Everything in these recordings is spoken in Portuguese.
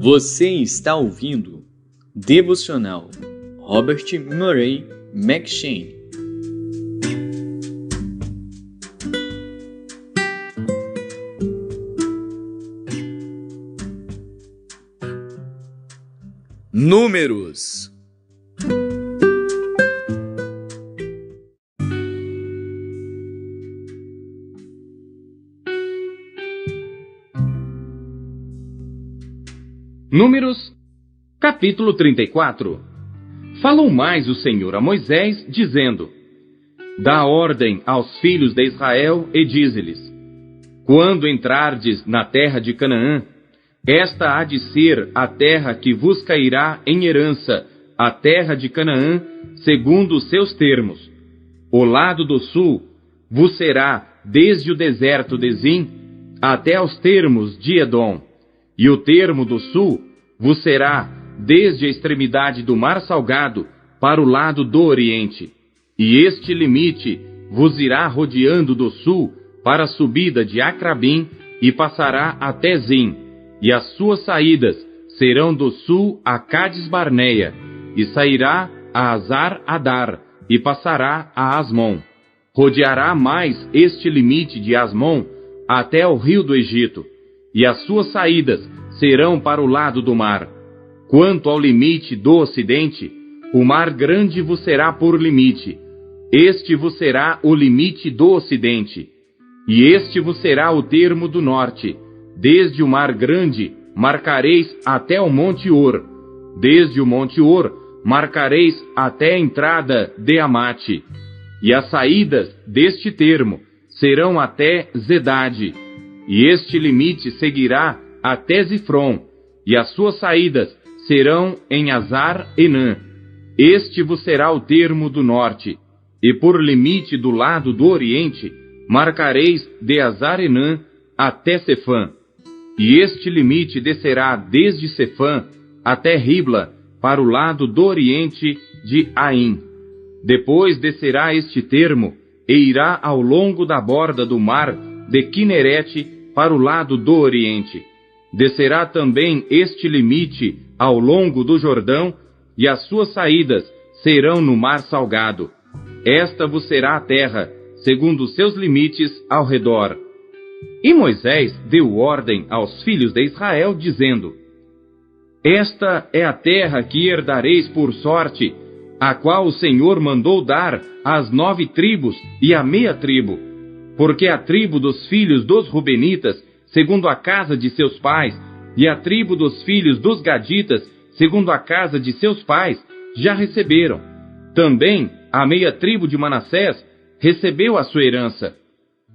Você está ouvindo Devocional Robert Murray McCheyne. Números. Números, capítulo 34. Falou mais o Senhor a Moisés, dizendo: Dá ordem aos filhos de Israel e dize-lhes: Quando entrardes na terra de Canaã, esta há de ser a terra que vos cairá em herança, a terra de Canaã, segundo os seus termos. O lado do sul vos será desde o deserto de Zim até aos termos de Edom, e o termo do sul vos será desde a extremidade do mar salgado para o lado do oriente. E este limite vos irá rodeando do sul para a subida de Acrabim e passará até Zim, e as suas saídas serão do sul a Cades-Barneia, e sairá a Azar-Adar, e passará a Asmon. Rodeará mais este limite de Asmon até o rio do Egito, e as suas saídas serão para o lado do mar. Quanto ao limite do ocidente, o mar grande vos será por limite. Este vos será o limite do ocidente. E este vos será o termo do norte. Desde o mar grande marcareis até o monte Or. Desde o monte Or marcareis até a entrada de Amate. E as saídas deste termo serão até Zedade. E este limite seguirá até Zifron, e as suas saídas serão em Azar-Enã. Este vos será o termo do norte. E por limite do lado do oriente, marcareis de Azar-Enã até Sefã. E este limite descerá desde Sefã até Ribla, para o lado do oriente de Aim. Depois descerá este termo, e irá ao longo da borda do mar de Quinerete para o lado do oriente. Descerá também este limite ao longo do Jordão, e as suas saídas serão no mar salgado. Esta vos será a terra, segundo os seus limites ao redor. E Moisés deu ordem aos filhos de Israel, dizendo: Esta é a terra que herdareis por sorte, a qual o Senhor mandou dar às 9 tribos e à meia tribo, porque a tribo dos filhos dos Rubenitas, segundo a casa de seus pais, e a tribo dos filhos dos Gaditas, segundo a casa de seus pais, já receberam. Também a meia tribo de Manassés recebeu a sua herança.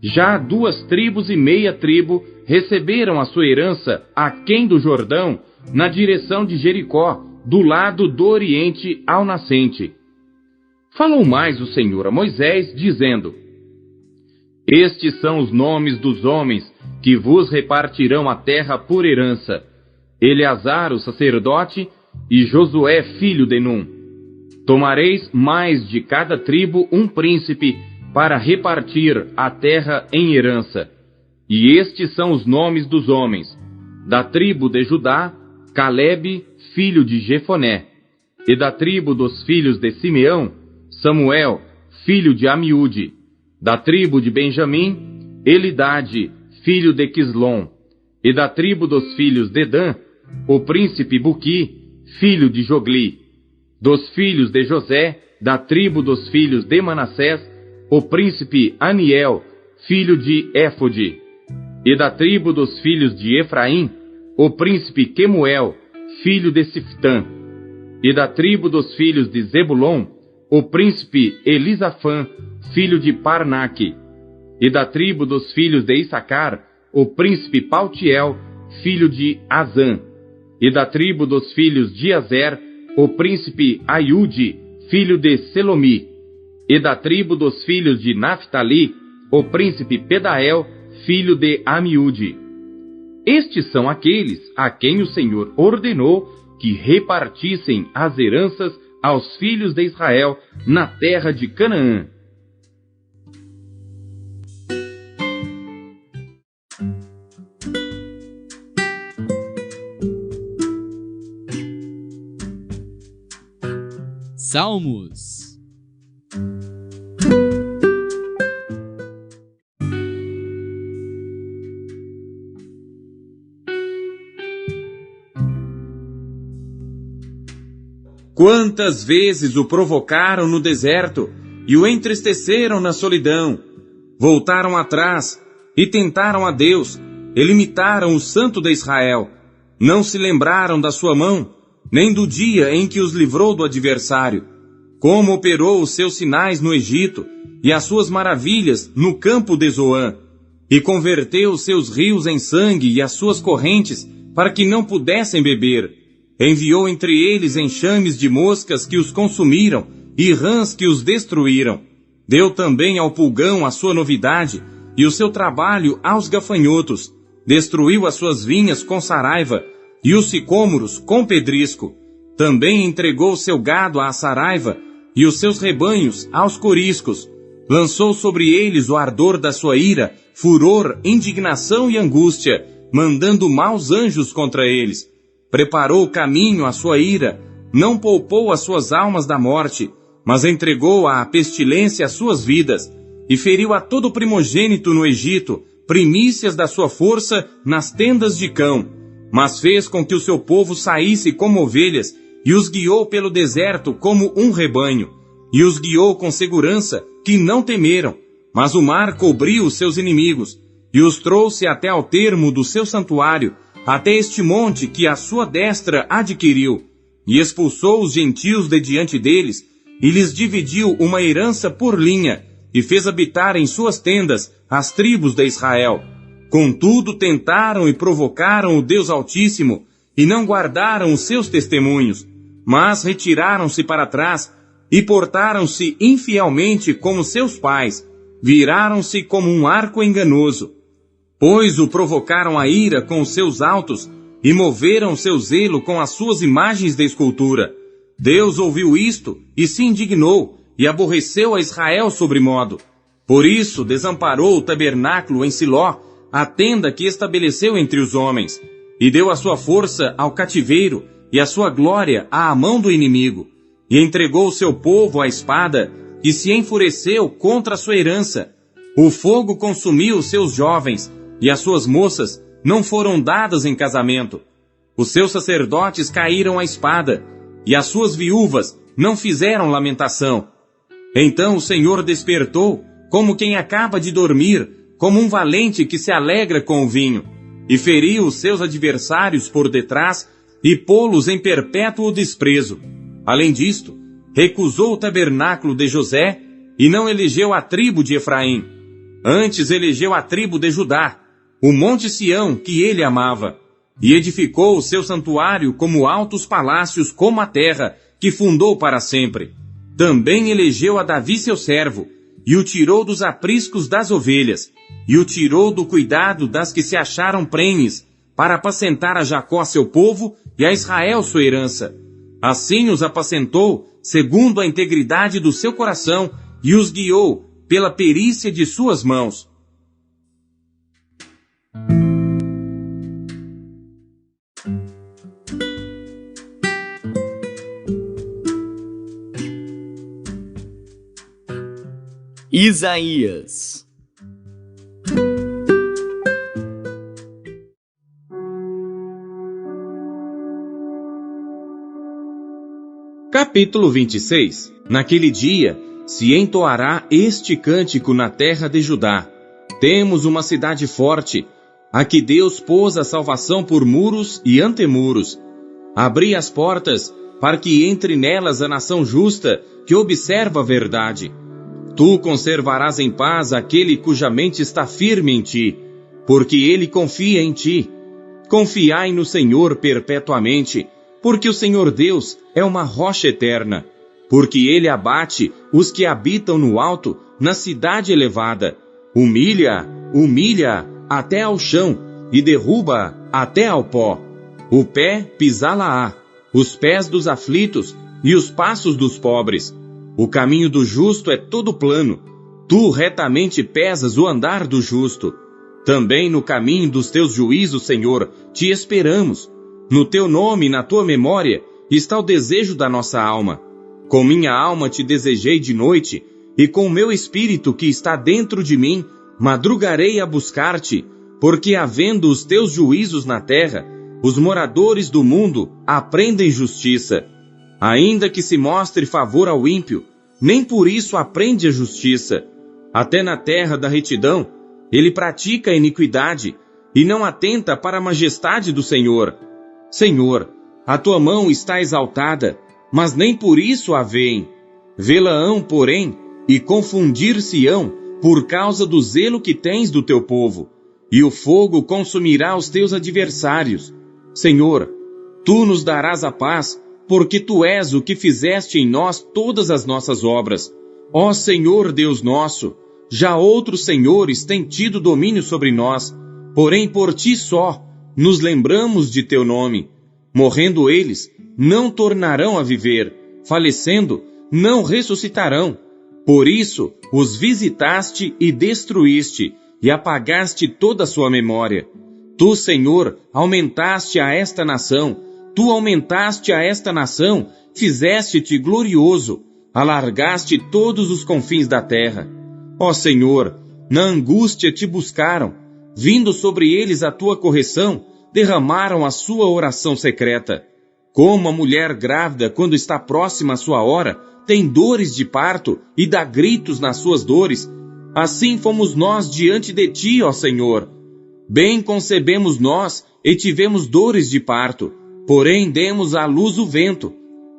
Já 2 tribos e meia tribo receberam a sua herança aquém do Jordão, na direção de Jericó, do lado do oriente ao nascente. Falou mais o Senhor a Moisés, dizendo: Estes são os nomes dos homens que vos repartirão a terra por herança: Eleazar, o sacerdote, e Josué, filho de Num. Tomareis mais de cada tribo um príncipe para repartir a terra em herança. E estes são os nomes dos homens: da tribo de Judá, Calebe, filho de Jefoné; e da tribo dos filhos de Simeão, Samuel, filho de Amiúde; da tribo de Benjamim, Elidade, filho de Quislom; e da tribo dos filhos de Dan, o príncipe Buqui, filho de Jogli; dos filhos de José, da tribo dos filhos de Manassés, o príncipe Aniel, filho de Éfode; e da tribo dos filhos de Efraim, o príncipe Quemuel, filho de Siftã; e da tribo dos filhos de Zebulon, o príncipe Elisafã, filho de Parnaque; e da tribo dos filhos de Issacar, o príncipe Paltiel, filho de Azã; e da tribo dos filhos de Azer, o príncipe Aiude, filho de Selomi; e da tribo dos filhos de Naphtali, o príncipe Pedael, filho de Amiúde. Estes são aqueles a quem o Senhor ordenou que repartissem as heranças aos filhos de Israel na terra de Canaã. Salmos. Quantas vezes o provocaram no deserto e o entristeceram na solidão. Voltaram atrás e tentaram a Deus, e limitaram o Santo de Israel. Não se lembraram da sua mão, nem do dia em que os livrou do adversário. Como operou os seus sinais no Egito, e as suas maravilhas no campo de Zoã. E converteu os seus rios em sangue e as suas correntes, para que não pudessem beber. Enviou entre eles enxames de moscas que os consumiram, e rãs que os destruíram. Deu também ao pulgão a sua novidade, e o seu trabalho aos gafanhotos. Destruiu as suas vinhas com saraiva, e os sicômoros com pedrisco. Também entregou seu gado à saraiva, e os seus rebanhos aos coriscos. Lançou sobre eles o ardor da sua ira, furor, indignação e angústia, mandando maus anjos contra eles. Preparou o caminho à sua ira, não poupou as suas almas da morte, mas entregou à pestilência as suas vidas, e feriu a todo primogênito no Egito, primícias da sua força nas tendas de cão. Mas fez com que o seu povo saísse como ovelhas, e os guiou pelo deserto como um rebanho, e os guiou com segurança, que não temeram. Mas o mar cobriu os seus inimigos, e os trouxe até ao termo do seu santuário, até este monte que a sua destra adquiriu, e expulsou os gentios de diante deles, e lhes dividiu uma herança por linha, e fez habitar em suas tendas as tribos de Israel. Contudo tentaram e provocaram o Deus Altíssimo, e não guardaram os seus testemunhos, mas retiraram-se para trás, e portaram-se infielmente como seus pais, viraram-se como um arco enganoso. Pois o provocaram a ira com os seus altos, e moveram seu zelo com as suas imagens de escultura. Deus ouviu isto, e se indignou, e aborreceu a Israel sobremodo. Por isso desamparou o tabernáculo em Siló, a tenda que estabeleceu entre os homens, e deu a sua força ao cativeiro, e a sua glória à mão do inimigo, e entregou o seu povo à espada, e se enfureceu contra a sua herança. O fogo consumiu os seus jovens, e as suas moças não foram dadas em casamento. Os seus sacerdotes caíram à espada, e as suas viúvas não fizeram lamentação. Então o Senhor despertou, como quem acaba de dormir, como um valente que se alegra com o vinho, e feriu os seus adversários por detrás, e pô-los em perpétuo desprezo. Além disto, recusou o tabernáculo de José, e não elegeu a tribo de Efraim. Antes elegeu a tribo de Judá, o monte Sião que ele amava, e edificou o seu santuário como altos palácios como a terra, que fundou para sempre. Também elegeu a Davi seu servo, e o tirou dos apriscos das ovelhas, e o tirou do cuidado das que se acharam prenhes, para apacentar a Jacó seu povo e a Israel sua herança. Assim os apacentou, segundo a integridade do seu coração, e os guiou pela perícia de suas mãos. Isaías. Capítulo 26. Naquele dia se entoará este cântico na terra de Judá. Temos uma cidade forte, a que Deus pôs a salvação por muros e antemuros. Abri as portas, para que entre nelas a nação justa, que observa a verdade. Tu conservarás em paz aquele cuja mente está firme em ti, porque ele confia em ti. Confiai no Senhor perpetuamente, porque o Senhor Deus é uma rocha eterna. Porque ele abate os que habitam no alto, na cidade elevada. Humilha até ao chão, e derruba até ao pó. O pé pisá-la-á, os pés dos aflitos e os passos dos pobres. O caminho do justo é todo plano. Tu retamente pesas o andar do justo. Também no caminho dos teus juízos, Senhor, te esperamos. No teu nome e na tua memória está o desejo da nossa alma. Com minha alma te desejei de noite, e com o meu espírito que está dentro de mim, madrugarei a buscar-te, porque havendo os teus juízos na terra, os moradores do mundo aprendem justiça. Ainda que se mostre favor ao ímpio, nem por isso aprende a justiça. Até na terra da retidão, ele pratica a iniquidade, e não atenta para a majestade do Senhor. Senhor, a tua mão está exaltada, mas nem por isso a veem. Vê-la-ão, porém, e confundir-se-ão por causa do zelo que tens do teu povo, e o fogo consumirá os teus adversários. Senhor, tu nos darás a paz, porque tu és o que fizeste em nós todas as nossas obras. Ó Senhor Deus nosso, já outros senhores têm tido domínio sobre nós, porém por ti só nos lembramos de teu nome. Morrendo eles, não tornarão a viver, falecendo, não ressuscitarão. Por isso, os visitaste e destruíste, e apagaste toda a sua memória. Tu, Senhor, aumentaste a esta nação, fizeste-te glorioso, alargaste todos os confins da terra. Ó Senhor, na angústia te buscaram, vindo sobre eles a tua correção, derramaram a sua oração secreta. Como a mulher grávida, quando está próxima à sua hora, tem dores de parto e dá gritos nas suas dores, assim fomos nós diante de ti, ó Senhor. Bem concebemos nós e tivemos dores de parto, porém demos à luz o vento.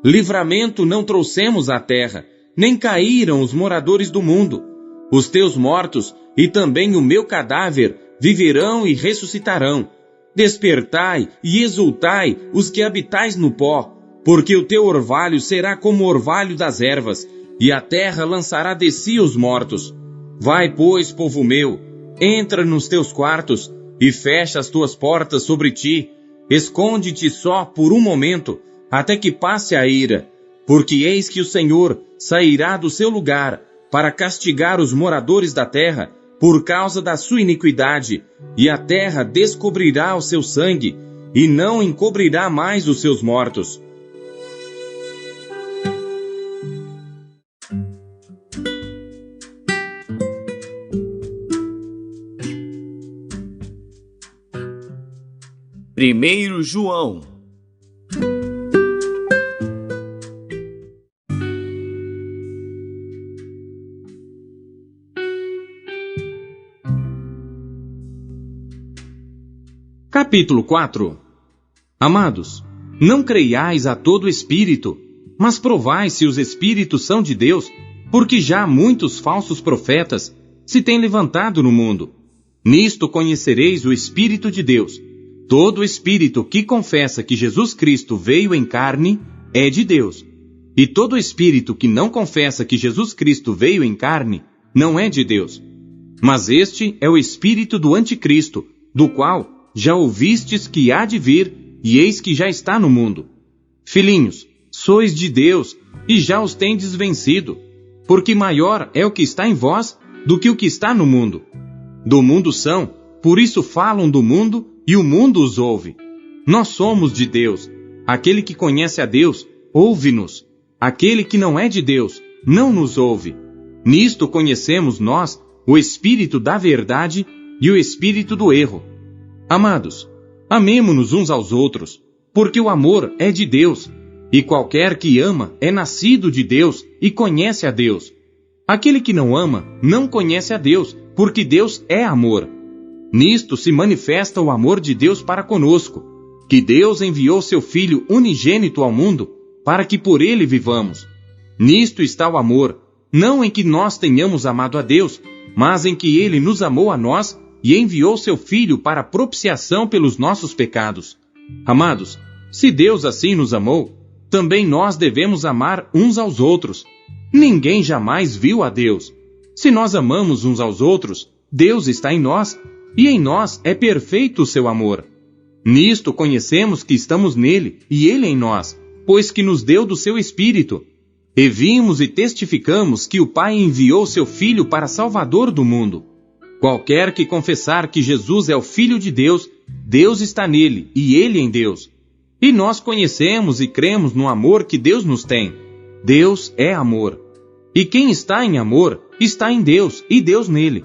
Livramento não trouxemos à terra, nem caíram os moradores do mundo. Os teus mortos e também o meu cadáver viverão e ressuscitarão. Despertai e exultai os que habitais no pó, porque o teu orvalho será como o orvalho das ervas, e a terra lançará de si os mortos. Vai, pois, povo meu, entra nos teus quartos, e fecha as tuas portas sobre ti. Esconde-te só por um momento, até que passe a ira, porque eis que o Senhor sairá do seu lugar, para castigar os moradores da terra, por causa da sua iniquidade, e a terra descobrirá o seu sangue, e não encobrirá mais os seus mortos. Primeiro João. Capítulo 4. Amados, não creiais a todo espírito, mas provai se os espíritos são de Deus, porque já muitos falsos profetas se têm levantado no mundo. Nisto conhecereis o Espírito de Deus. Todo espírito que confessa que Jesus Cristo veio em carne é de Deus. E todo espírito que não confessa que Jesus Cristo veio em carne não é de Deus. Mas este é o espírito do anticristo, do qual já ouvistes que há de vir, e eis que já está no mundo. Filhinhos, sois de Deus, e já os tendes vencido, porque maior é o que está em vós do que o que está no mundo. Do mundo são, por isso falam do mundo, e o mundo os ouve. Nós somos de Deus. Aquele que conhece a Deus, ouve-nos. Aquele que não é de Deus, não nos ouve. Nisto conhecemos nós o espírito da verdade e o espírito do erro. Amados, amemo-nos uns aos outros, porque o amor é de Deus, e qualquer que ama é nascido de Deus e conhece a Deus. Aquele que não ama não conhece a Deus, porque Deus é amor. Nisto se manifesta o amor de Deus para conosco, que Deus enviou seu Filho unigênito ao mundo, para que por ele vivamos. Nisto está o amor, não em que nós tenhamos amado a Deus, mas em que ele nos amou a nós e enviou seu Filho para propiciação pelos nossos pecados. Amados, se Deus assim nos amou, também nós devemos amar uns aos outros. Ninguém jamais viu a Deus. Se nós amamos uns aos outros, Deus está em nós, e em nós é perfeito o seu amor. Nisto conhecemos que estamos nele, e ele em nós, pois que nos deu do seu Espírito. E vimos e testificamos que o Pai enviou seu Filho para Salvador do mundo. Qualquer que confessar que Jesus é o Filho de Deus, Deus está nele, e ele em Deus. E nós conhecemos e cremos no amor que Deus nos tem. Deus é amor. E quem está em amor, está em Deus e Deus nele.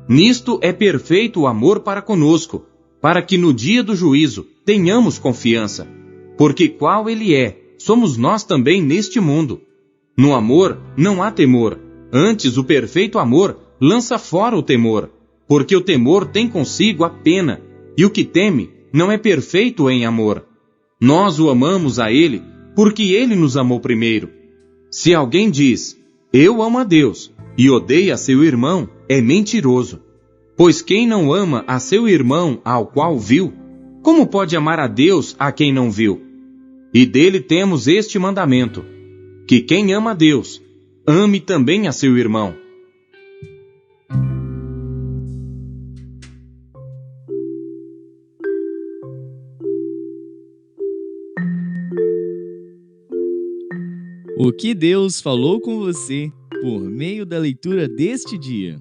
Nisto é perfeito o amor para conosco, para que no dia do juízo tenhamos confiança. Porque qual ele é, somos nós também neste mundo. No amor não há temor, antes o perfeito amor lança fora o temor, porque o temor tem consigo a pena, e o que teme não é perfeito em amor. Nós o amamos a ele, porque ele nos amou primeiro. Se alguém diz, eu amo a Deus, e odeia seu irmão, é mentiroso. Pois quem não ama a seu irmão ao qual viu, como pode amar a Deus a quem não viu? E dele temos este mandamento, que quem ama a Deus, ame também a seu irmão. O que Deus falou com você por meio da leitura deste dia?